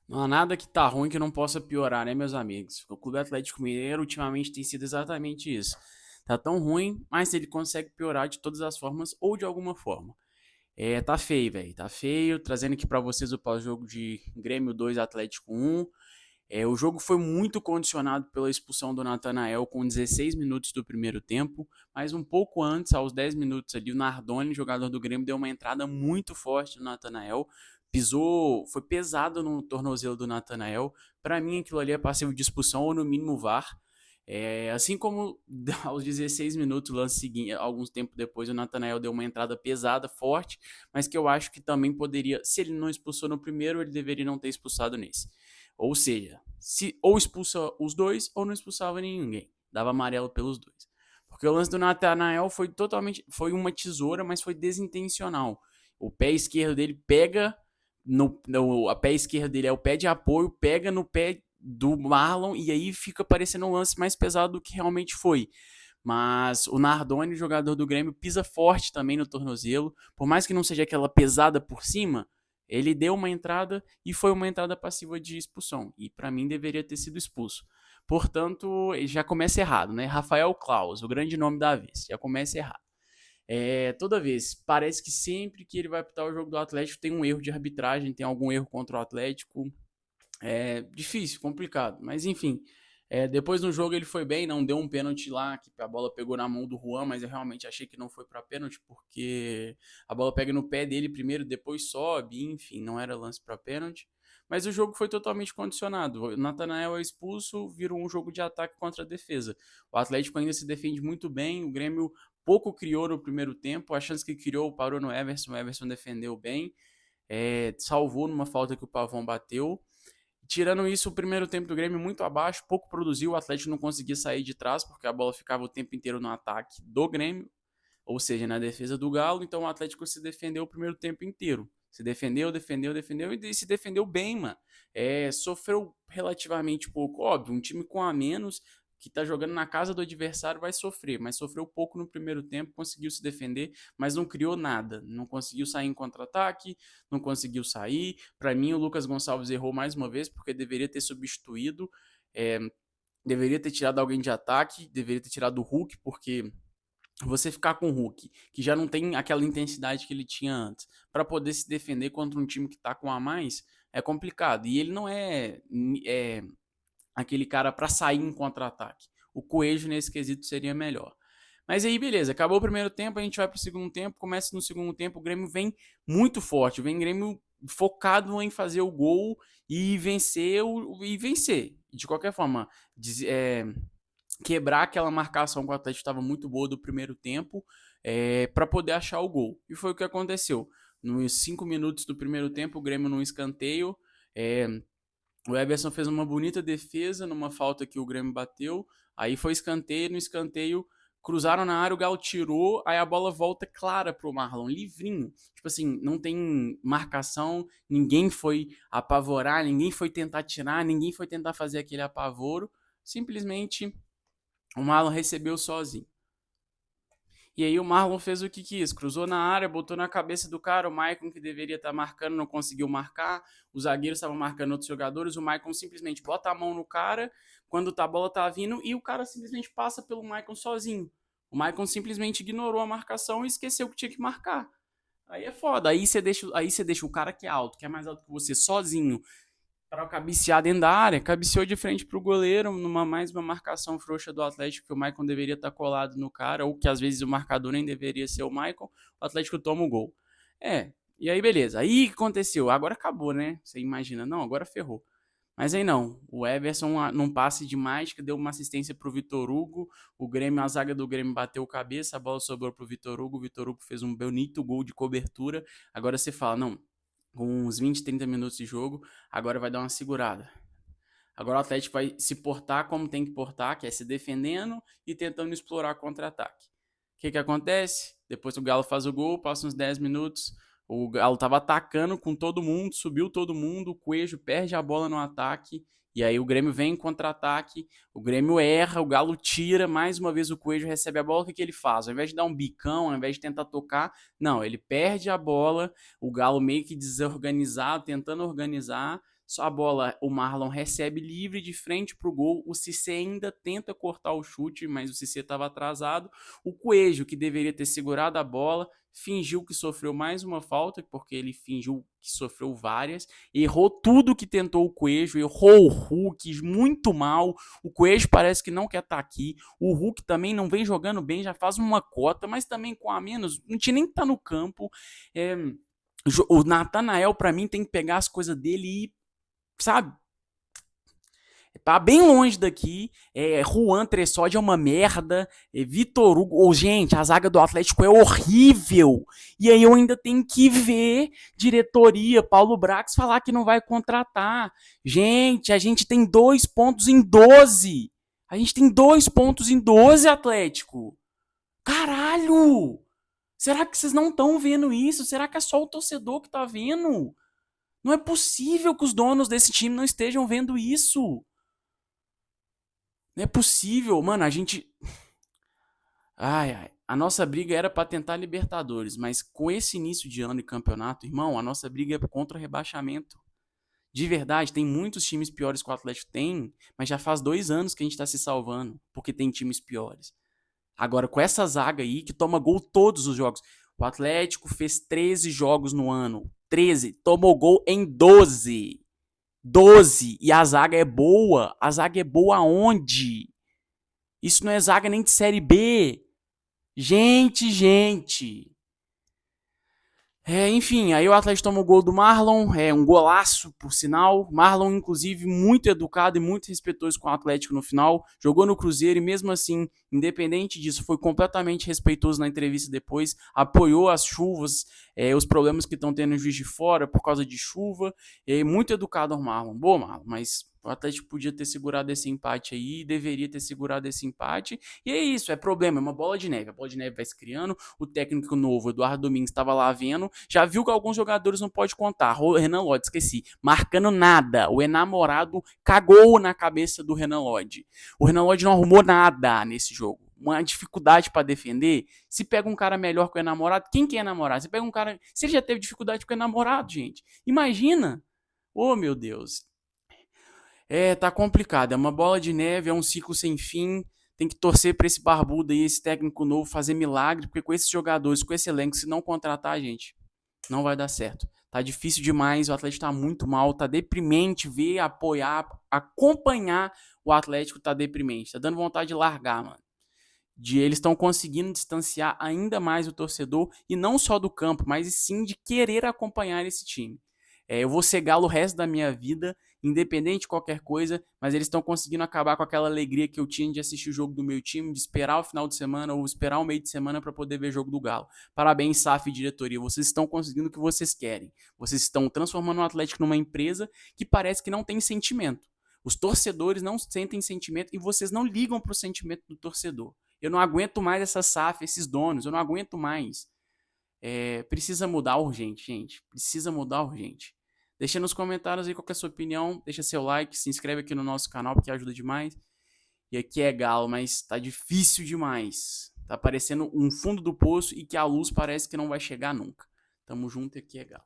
Não há nada que tá ruim que não possa piorar, né, meus amigos? O Clube Atlético Mineiro ultimamente tem sido exatamente isso. Tá tão ruim, mas ele consegue piorar de todas as formas ou de alguma forma. Tá feio, velho. Tá feio. Trazendo aqui pra vocês o pós-jogo de Grêmio 2 Atlético 1. O jogo foi muito condicionado pela expulsão do Natanael com 16 minutos do primeiro tempo, mas um pouco antes, aos 10 minutos ali, o Nardoni, jogador do Grêmio, deu uma entrada muito forte no Natanael, pisou, foi pesado no tornozelo do Natanael. Para mim, aquilo ali é passivo de expulsão ou no mínimo VAR. Assim como aos 16 minutos, lance seguinte, alguns tempo depois, o Natanael deu uma entrada pesada, forte, mas que eu acho que também poderia, se ele não expulsou no primeiro, ele deveria não ter expulsado nesse. Ou seja, se ou expulsa os dois ou não expulsava ninguém. Dava amarelo pelos dois. Porque o lance do Natanael foi totalmente. Foi uma tesoura, mas foi desintencional. O pé esquerdo dele pega. A pé esquerdo dele é o pé de apoio, pega no pé do Marlon e aí fica parecendo um lance mais pesado do que realmente foi. Mas o Nardoni, jogador do Grêmio, pisa forte também no tornozelo. Por mais que não seja aquela pesada por cima, ele deu uma entrada e foi uma entrada passiva de expulsão. E para mim deveria ter sido expulso. Portanto, já começa errado, né? Rafael Claus, o grande nome da vez. Já começa errado. Toda vez, parece que sempre que ele vai apitar o jogo do Atlético tem um erro de arbitragem, tem algum erro contra o Atlético. É difícil, complicado. Mas enfim, depois no jogo ele foi bem, não deu um pênalti lá, que a bola pegou na mão do Juan, mas eu realmente achei que não foi para pênalti, porque a bola pega no pé dele primeiro, depois sobe, enfim, não era lance para pênalti. Mas o jogo foi totalmente condicionado. O Natanael é expulso, virou um jogo de ataque contra a defesa. O Atlético ainda se defende muito bem, o Grêmio pouco criou no primeiro tempo, a chance que criou parou no Everson, o Everson defendeu bem, salvou numa falta que o Pavão bateu. Tirando isso, o primeiro tempo do Grêmio muito abaixo, pouco produziu, o Atlético não conseguia sair de trás, porque a bola ficava o tempo inteiro no ataque do Grêmio, ou seja, na defesa do Galo, então o Atlético se defendeu o primeiro tempo inteiro. Se defendeu, defendeu, defendeu e se defendeu bem, mano. Sofreu relativamente pouco. Óbvio, um time com a menos que tá jogando na casa do adversário vai sofrer, mas sofreu pouco no primeiro tempo, conseguiu se defender, mas não criou nada. Não conseguiu sair em contra-ataque, não conseguiu sair. Para mim, o Lucas Gonçalves errou mais uma vez, porque deveria ter substituído, é, deveria ter tirado alguém de ataque, deveria ter tirado o Hulk, porque você ficar com o Hulk, que já não tem aquela intensidade que ele tinha antes, para poder se defender contra um time que tá com a mais, é complicado. E ele não é aquele cara para sair em contra-ataque. O Coelho nesse quesito seria melhor. Mas aí, beleza, acabou o primeiro tempo, a gente vai pro segundo tempo, começa no segundo tempo, o Grêmio vem muito forte, vem Grêmio focado em fazer o gol e vencer. De qualquer forma, quebrar aquela marcação que o Atlético estava muito boa do primeiro tempo, para poder achar o gol. E foi o que aconteceu. Nos 5 minutos do primeiro tempo, o Grêmio num escanteio. É, o Everson fez uma bonita defesa numa falta que o Grêmio bateu. Aí foi escanteio, no escanteio cruzaram na área, o Galo tirou, aí a bola volta clara pro Marlon, livrinho. Tipo assim, não tem marcação, ninguém foi apavorar, ninguém foi tentar tirar, ninguém foi tentar fazer aquele apavoro. Simplesmente o Marlon recebeu sozinho. E aí o Marlon fez o que quis, cruzou na área, botou na cabeça do cara, o Maicon que deveria estar marcando não conseguiu marcar, os zagueiros estavam marcando outros jogadores, o Maicon simplesmente bota a mão no cara quando a bola tá vindo e o cara simplesmente passa pelo Maicon sozinho. O Maicon simplesmente ignorou a marcação e esqueceu que tinha que marcar. Aí é foda, aí você deixa o cara que é alto, que é mais alto que você, sozinho, para cabecear dentro da área, cabeceou de frente pro goleiro, numa mais uma marcação frouxa do Atlético, que o Maicon deveria estar colado no cara, ou que às vezes o marcador nem deveria ser o Maicon, o Atlético toma o gol. E aí beleza. Aí o que aconteceu? Agora acabou, né? Você imagina, não, agora ferrou. Mas aí não, o Everson num passe de mágica deu uma assistência pro Vitor Hugo, a zaga do Grêmio bateu cabeça, a bola sobrou pro Vitor Hugo, o Vitor Hugo fez um bonito gol de cobertura. Agora você fala, não, com uns 20, 30 minutos de jogo, agora vai dar uma segurada. Agora o Atlético vai se portar como tem que portar, que é se defendendo e tentando explorar contra-ataque. O que acontece? Depois o Galo faz o gol, passa uns 10 minutos, o Galo tava atacando com todo mundo, subiu todo mundo, o Coelho perde a bola no ataque, e aí o Grêmio vem em contra-ataque, o Grêmio erra, o Galo tira, mais uma vez o Coelho recebe a bola, o que ele faz? Ao invés de dar um bicão, ao invés de tentar tocar, não, ele perde a bola, o Galo meio que desorganizado, tentando organizar, Só a bola, o Marlon recebe livre de frente pro gol. O Cissé ainda tenta cortar o chute, mas o Cissé estava atrasado. O Coelho, que deveria ter segurado a bola, fingiu que sofreu mais uma falta, porque ele fingiu que sofreu várias. Errou tudo que tentou o Coelho, errou o Hulk muito mal. O Coelho parece que não quer estar aqui. O Hulk também não vem jogando bem, já faz uma cota, mas também com a menos, não tinha nem que estar no campo. O Nathanael, para mim, tem que pegar as coisas dele e, sabe, tá bem longe daqui. Juan Tressode é uma merda. Vitor Hugo. Gente, a zaga do Atlético é horrível. E aí eu ainda tenho que ver diretoria, Paulo Brax, falar que não vai contratar. Gente, a gente tem 2 pontos em 12. A gente tem 2 pontos em 12, Atlético. Caralho! Será que vocês não estão vendo isso? Será que é só o torcedor que tá vendo? Não é possível que os donos desse time não estejam vendo isso. Não é possível, mano, a gente. Ai, ai. A nossa briga era pra tentar Libertadores, mas com esse início de ano e campeonato, irmão, a nossa briga é contra o rebaixamento. De verdade, tem muitos times piores que o Atlético tem, mas já faz 2 anos que a gente tá se salvando, porque tem times piores. Agora, com essa zaga aí, que toma gol todos os jogos. O Atlético fez 13 jogos no ano. 13. Tomou gol em 12. 12. E a zaga é boa. A zaga é boa aonde? Isso não é zaga nem de Série B. Gente. Enfim, aí o Atlético toma o gol do Marlon, um golaço, por sinal. Marlon, inclusive, muito educado e muito respeitoso com o Atlético no final. Jogou no Cruzeiro e, mesmo assim, independente disso, foi completamente respeitoso na entrevista depois. Apoiou as chuvas, os problemas que estão tendo em Juiz de Fora por causa de chuva. Muito educado ao Marlon. Boa, Marlon, mas o Atlético podia ter segurado esse empate aí, deveria ter segurado esse empate. E é isso, é problema, é uma bola de neve. A bola de neve vai se criando. O técnico novo, Eduardo Domingues, estava lá vendo. Já viu que alguns jogadores não pode contar. O Renan Lodge, esqueci. Marcando nada. O enamorado cagou na cabeça do Renan Lodge. O Renan Lodge não arrumou nada nesse jogo. Uma dificuldade para defender. Se pega um cara melhor que o enamorado, quem que é enamorado? Se pega um cara. Se ele já teve dificuldade com o enamorado, gente. Imagina. Oh, meu Deus. Tá complicado. É uma bola de neve, é um ciclo sem fim. Tem que torcer para esse barbudo aí, esse técnico novo, fazer milagre, porque com esses jogadores, com esse elenco, se não contratar, gente, não vai dar certo. Tá difícil demais, o Atlético tá muito mal, tá deprimente ver, apoiar, acompanhar o Atlético tá deprimente. Tá dando vontade de largar, mano. Eles estão conseguindo distanciar ainda mais o torcedor, e não só do campo, mas sim de querer acompanhar esse time. Eu vou ser galo o resto da minha vida, independente de qualquer coisa, mas eles estão conseguindo acabar com aquela alegria que eu tinha de assistir o jogo do meu time, de esperar o final de semana ou esperar o meio de semana para poder ver o jogo do Galo. Parabéns, SAF e diretoria, vocês estão conseguindo o que vocês querem. Vocês estão transformando o Atlético numa empresa que parece que não tem sentimento. Os torcedores não sentem sentimento e vocês não ligam para o sentimento do torcedor. Eu não aguento mais essa SAF, esses donos, eu não aguento mais. Precisa mudar urgente, gente. Precisa mudar urgente. Deixa nos comentários aí qual é a sua opinião. Deixa seu like, se inscreve aqui no nosso canal porque ajuda demais. E aqui é Galo, mas tá difícil demais. Tá parecendo um fundo do poço e que a luz parece que não vai chegar nunca. Tamo junto e aqui é Galo.